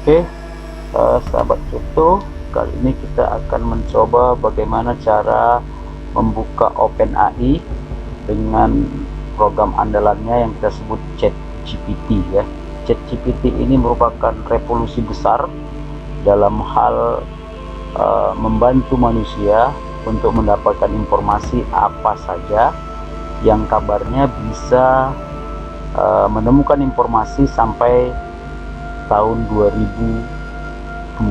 Oke, sahabat kripto, kali ini kita akan mencoba bagaimana cara membuka OpenAI dengan program andalannya yang kita sebut ChatGPT ya. ChatGPT ini merupakan revolusi besar dalam hal membantu manusia untuk mendapatkan informasi apa saja yang kabarnya bisa menemukan informasi sampai tahun 2020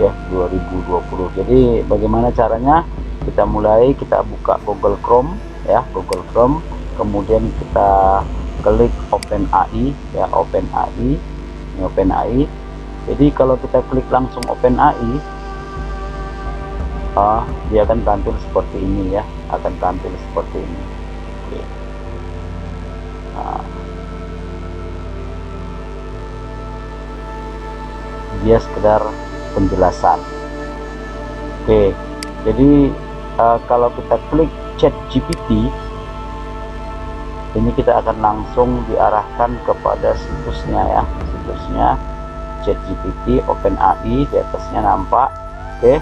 ya, 2020. Jadi bagaimana caranya? Kita mulai, kita buka Google Chrome ya, Google Chrome, kemudian kita klik OpenAI ya, OpenAI, ini OpenAI. Jadi kalau kita klik langsung OpenAI, dia akan tampil seperti ini ya, akan tampil seperti ini. Oke. Nah, dia sekedar penjelasan. Oke, jadi kalau kita klik ChatGPT, ini kita akan langsung diarahkan kepada situsnya ya, situsnya ChatGPT OpenAI, di atasnya nampak. Oke,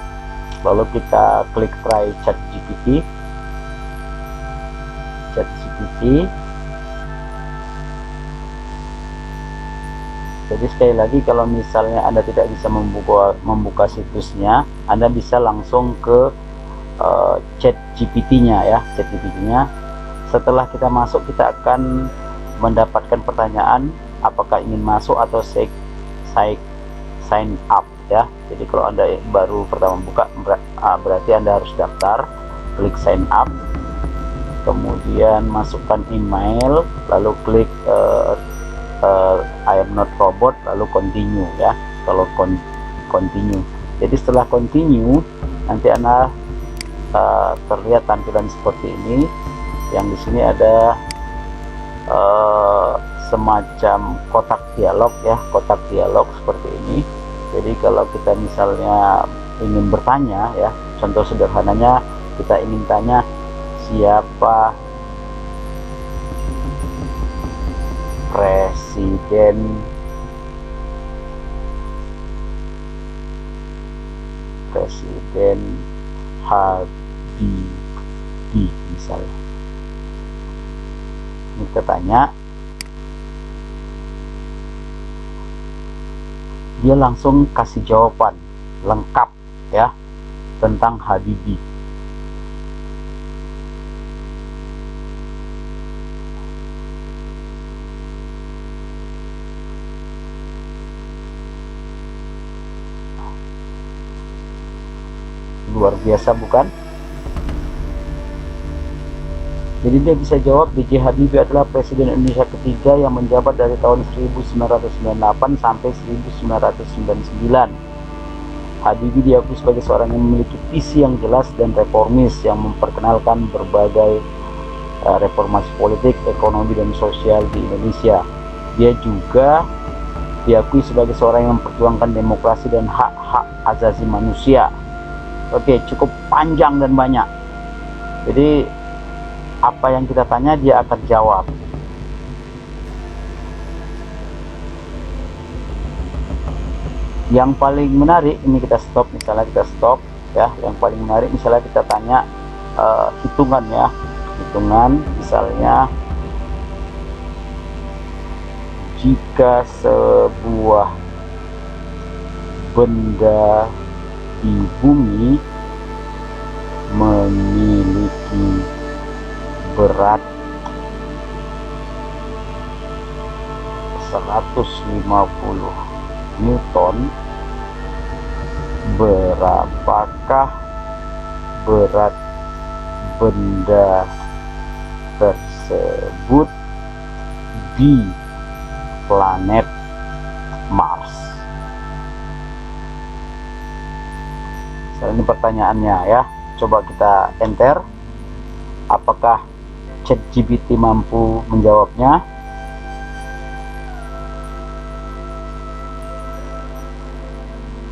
lalu kita klik try ChatGPT. Jadi sekali lagi, kalau misalnya Anda tidak bisa membuka situsnya, Anda bisa langsung ke ChatGPT-nya ya, ChatGPT-nya. Setelah kita masuk, kita akan mendapatkan pertanyaan apakah ingin masuk atau sign up ya. Jadi kalau Anda baru pertama buka, berarti Anda harus daftar, klik sign up, kemudian masukkan email, lalu klik I am not robot, lalu continue ya. Kalau continue, jadi setelah continue nanti Anda terlihat tampilan seperti ini, yang di sini ada semacam kotak dialog ya, kotak dialog seperti ini. Jadi kalau kita misalnya ingin bertanya ya, contoh sederhananya kita ingin tanya siapa Presiden Habibie misalnya. Ini kita tanya, dia langsung kasih jawaban lengkap ya tentang Habibie. Luar biasa bukan? Jadi dia bisa jawab, B.J. Habibie adalah Presiden Indonesia ketiga yang menjabat dari tahun 1998 sampai 1999. Habibie diakui sebagai seorang yang memiliki visi yang jelas dan reformis, yang memperkenalkan berbagai reformasi politik, ekonomi, dan sosial di Indonesia. Dia juga diakui sebagai seorang yang memperjuangkan demokrasi dan hak-hak asasi manusia. Oke, cukup panjang dan banyak. Jadi apa yang kita tanya dia akan jawab. Yang paling menarik ini kita stop, misalnya kita stop ya. Yang paling menarik misalnya kita tanya hitungan ya, hitungan misalnya, jika sebuah benda di bumi memiliki berat 150 Newton, berapakah berat benda tersebut di planet Mars? Ini pertanyaannya ya, coba kita enter. Apakah ChatGPT mampu menjawabnya?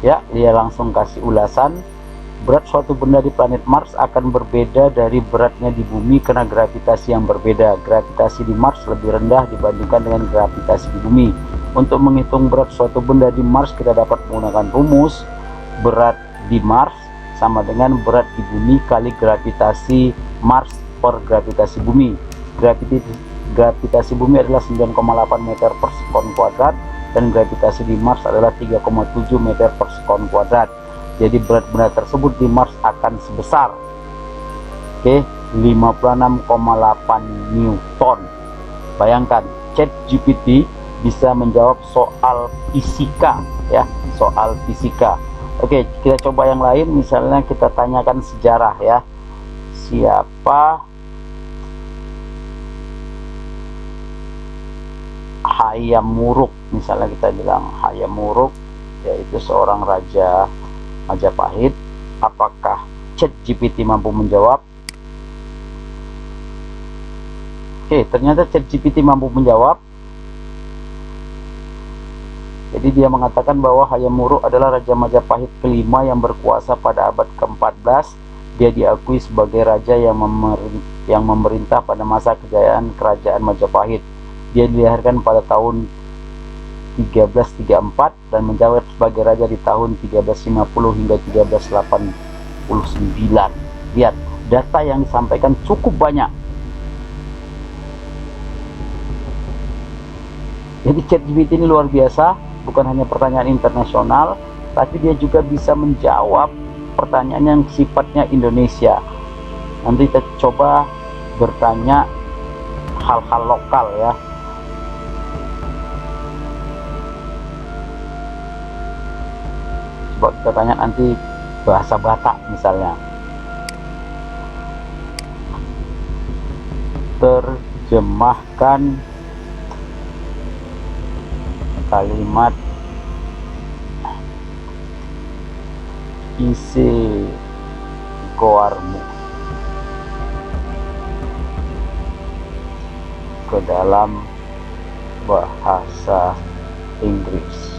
Ya, dia langsung kasih ulasan. Berat suatu benda di planet Mars akan berbeda dari beratnya di bumi karena gravitasi yang berbeda. Gravitasi di Mars lebih rendah dibandingkan dengan gravitasi di bumi. Untuk menghitung berat suatu benda di Mars, kita dapat menggunakan rumus berat di Mars sama dengan berat di bumi kali gravitasi Mars per gravitasi bumi. Gravitasi bumi adalah 9,8 meter per sekon kuadrat dan gravitasi di Mars adalah 3,7 meter per sekon kuadrat. Jadi berat benda tersebut di Mars akan sebesar 56,8 Newton. Bayangkan, ChatGPT bisa menjawab soal fisika ya, soal fisika. Oke, kita coba yang lain. Misalnya kita tanyakan sejarah ya. Siapa Hayam Wuruk? Misalnya kita bilang Hayam Wuruk, yaitu seorang raja Majapahit. Apakah ChatGPT mampu menjawab? Oke, ternyata ChatGPT mampu menjawab. Jadi dia mengatakan bahwa Hayam Wuruk adalah Raja Majapahit kelima yang berkuasa pada abad ke-14. Dia diakui sebagai raja yang memerintah pada masa kejayaan kerajaan Majapahit. Dia dilahirkan pada tahun 1334 dan menjabat sebagai raja di tahun 1350 hingga 1389. Lihat, data yang disampaikan cukup banyak. Jadi ChatGPT ini luar biasa. Bukan hanya pertanyaan internasional, tapi dia juga bisa menjawab pertanyaan yang sifatnya Indonesia. Nanti kita coba bertanya hal-hal lokal ya. Coba kita tanya nanti bahasa Batak misalnya. Terjemahkan kalimat isi goarmu ke dalam bahasa Inggris.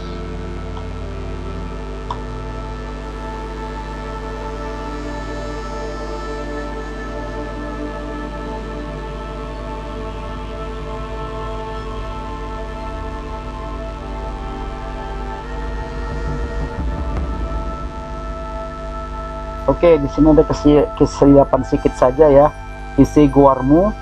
Oke, di sini ada kesiapan sedikit saja ya. Isi guarmu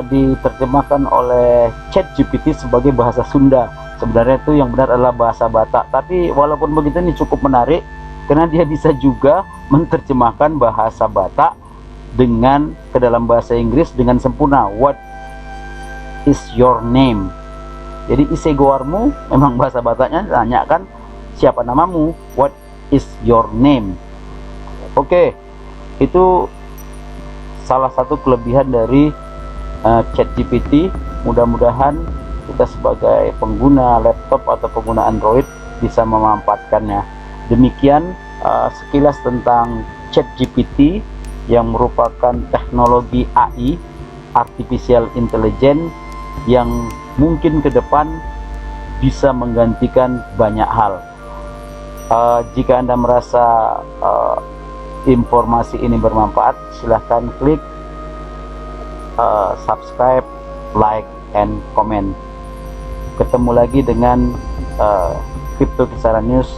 diterjemahkan oleh ChatGPT sebagai bahasa Sunda. Sebenarnya itu yang benar adalah bahasa Batak. Tapi walaupun begitu ini cukup menarik karena dia bisa juga menerjemahkan bahasa Batak dengan ke dalam bahasa Inggris dengan sempurna. What is your name? Jadi isi guarmu memang bahasa Bataknya tanyakan siapa namamu. What is your name? Oke, itu salah satu kelebihan dari ChatGPT. Mudah-mudahan kita sebagai pengguna laptop atau pengguna Android bisa memanfaatkannya. Demikian sekilas tentang ChatGPT yang merupakan teknologi AI, Artificial Intelligence, yang mungkin ke depan bisa menggantikan banyak hal. Jika Anda merasa informasi ini bermanfaat, silahkan klik subscribe, like, and comment. Ketemu lagi dengan Crypto Kisaran News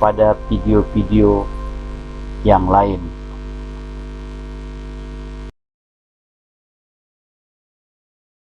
pada video-video yang lain.